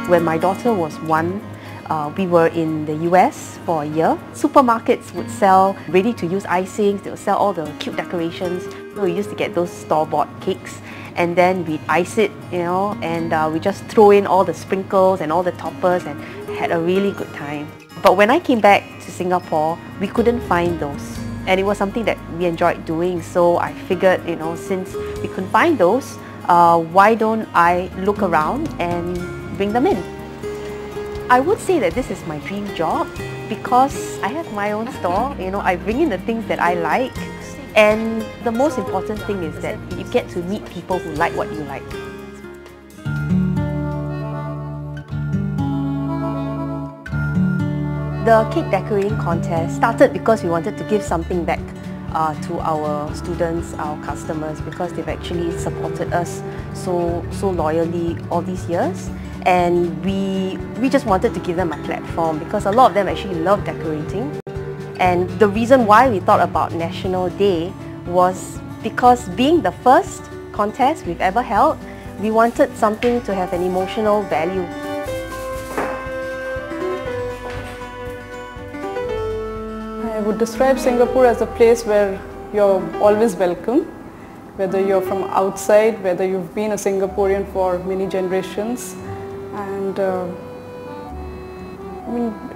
When my daughter was 1, we were in the US for a year. Supermarkets would sell ready-to-use icings, they would sell all the cute decorations. So we used to get those store-bought cakes and then we'd ice it, and we just throw in all the sprinkles and all the toppers and had a really good time. But when I came back to Singapore, we couldn't find those. And it was something that we enjoyed doing, so I figured, since we couldn't find those, why don't I look around and bring them in. I would say that this is my dream job because I have my own store, I bring in the things that I like, and the most important thing is that you get to meet people who like what you like. The cake decorating contest started because we wanted to give something back to our students, our customers, because they've actually supported us so loyally all these years. And we just wanted to give them a platform because a lot of them actually love decorating. And the reason why we thought about National Day was because being the first contest we've ever held, we wanted something to have an emotional value. I would describe Singapore as a place where you're always welcome, whether you're from outside, whether you've been a Singaporean for many generations, and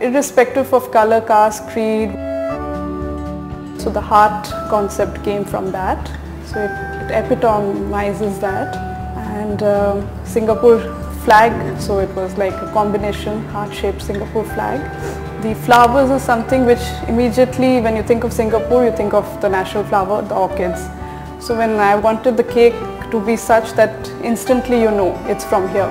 irrespective of color, caste, creed. So the heart concept came from that, so it epitomizes that. And Singapore flag, so it was like a combination heart-shaped Singapore flag. The flowers is something which immediately, when you think of Singapore, you think of the national flower, the orchids. So when I wanted the cake to be such that instantly you know it's from here.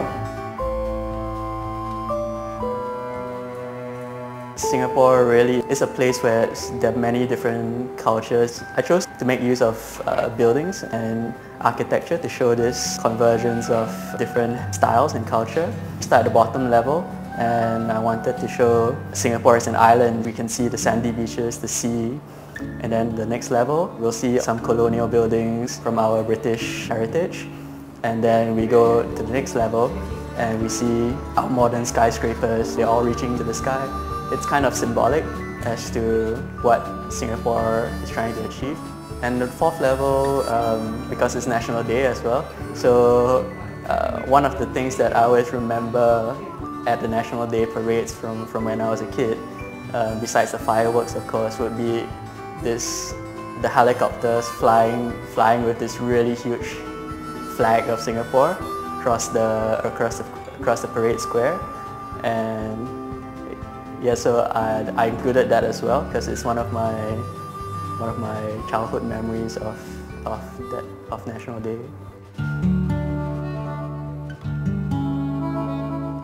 Singapore really is a place where there are many different cultures. I chose to make use of buildings and architecture to show this convergence of different styles and culture. Start at the bottom level, and I wanted to show Singapore as an island. We can see the sandy beaches, the sea, and then the next level we'll see some colonial buildings from our British heritage, and then we go to the next level and we see our modern skyscrapers. They're all reaching to the sky. It's kind of symbolic as to what Singapore is trying to achieve. And the fourth level, because it's National Day as well, so one of the things that I always remember at the National Day parades from when I was a kid, besides the fireworks of course, would be the helicopters flying with this really huge flag of Singapore across the parade square. And yeah, so I included that as well because it's one of my childhood memories of National Day.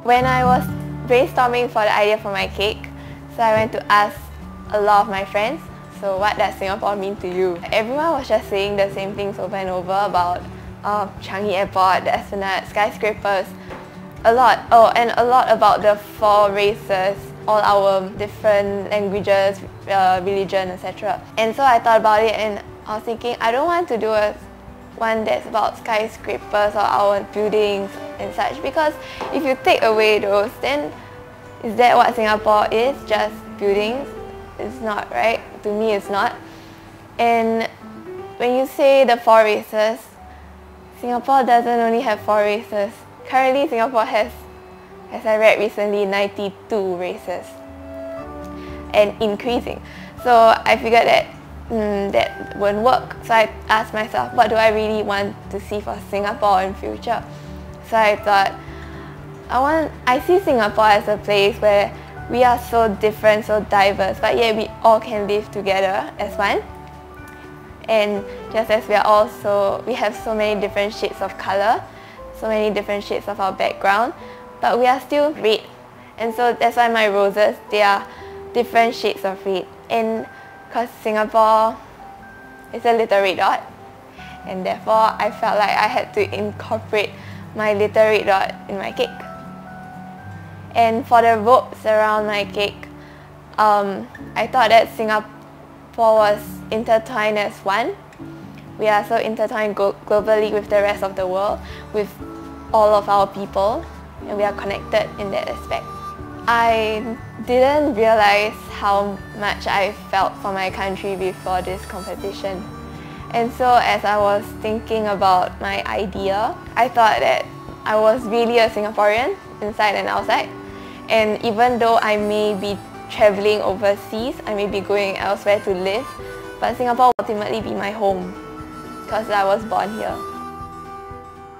When I was brainstorming for the idea for my cake, so I went to ask a lot of my friends, so what does Singapore mean to you? Everyone was just saying the same things over and over about Changi Airport, the Esplanade, skyscrapers, a lot. Oh, and a lot about the 4 races, all our different languages, religion, etc. And so I thought about it and I was thinking, I don't want to do one that's about skyscrapers or our buildings and such, because if you take away those, then is that what Singapore is? Just buildings? It's not, right? To me it's not. And when you say the 4 races, Singapore doesn't only have 4 races. Currently Singapore has, as I read recently, 92 races and increasing. So I figured that that won't work. So I asked myself, what do I really want to see for Singapore in future? So I thought, I see Singapore as a place where we are so different, so diverse, but yet we all can live together as one. And just as we have so many different shades of color, so many different shades of our background, but we are still red. And so that's why my roses, they are different shades of red. And because Singapore is a little red dot, and therefore I felt like I had to incorporate my little red dot in my cake. And for the ropes around my cake, I thought that Singapore was intertwined as one. We are so intertwined globally with the rest of the world, with all of our people, and we are connected in that aspect. I didn't realize how much I felt for my country before this competition. And so as I was thinking about my idea, I thought that I was really a Singaporean inside and outside. And even though I may be traveling overseas, I may be going elsewhere to live, but Singapore will ultimately be my home because I was born here.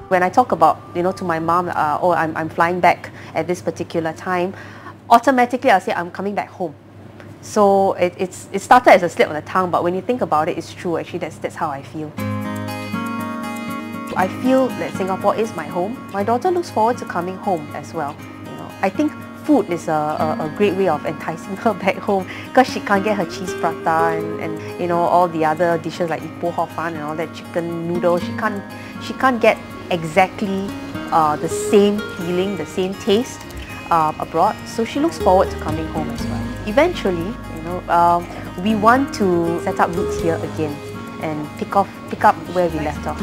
When I talk about, to my mom, oh, I'm flying back at this particular time, automatically I'll say I'm coming back home. So it started as a slip on the tongue, but when you think about it, it's true. Actually, that's how I feel. I feel that Singapore is my home. My daughter looks forward to coming home as well. I think food is a great way of enticing her back home because she can't get her cheese prata and all the other dishes like ipoh hor fun and all that, chicken noodles. She can't get exactly the same feeling, the same taste abroad. So she looks forward to coming home as well. Eventually, we want to set up roots here again and pick up where we left off.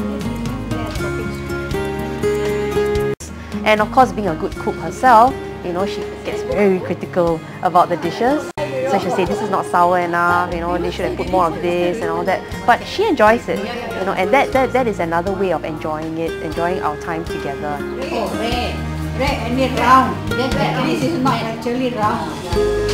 And of course, being a good cook herself, she gets very critical about the dishes. So she'll say, this is not sour enough, they should have put more of this and all that. But she enjoys it, and that is another way of enjoying it, enjoying our time together. Oh, red and round. This is not actually round.